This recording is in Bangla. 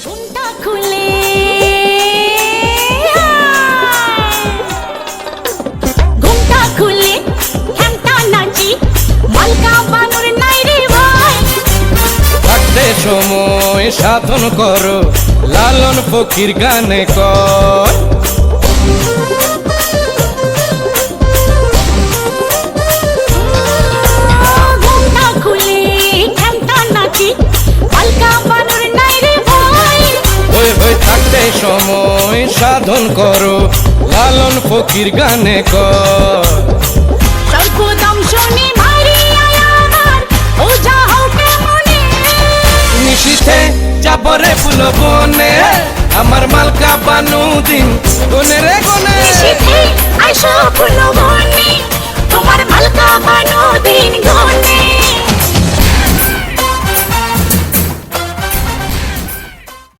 ঘুমটা খুলে ঘুমটা খুলে ঘ্যামটা নাচি মালকা বানুর নাই রে ভাই থাকতে সময় সাধন করো লালন ফকির গানে কর ঘুমটা খুলে ঘ্যামটা নাচি মালকা বানুর নাই রে ভাই হই হই থাকতে সময় সাধন করো লালন ফকির গানে কর সর্বদম শুনি ভারি আয়ার ও যা হও কেমনে নিশিতে যাবরে ফুল বনে আমার মালকা বানু দিন গনে রে গনে নিশিতে আইসো ফুল বনে তোমার মালকা বানু দিন গনে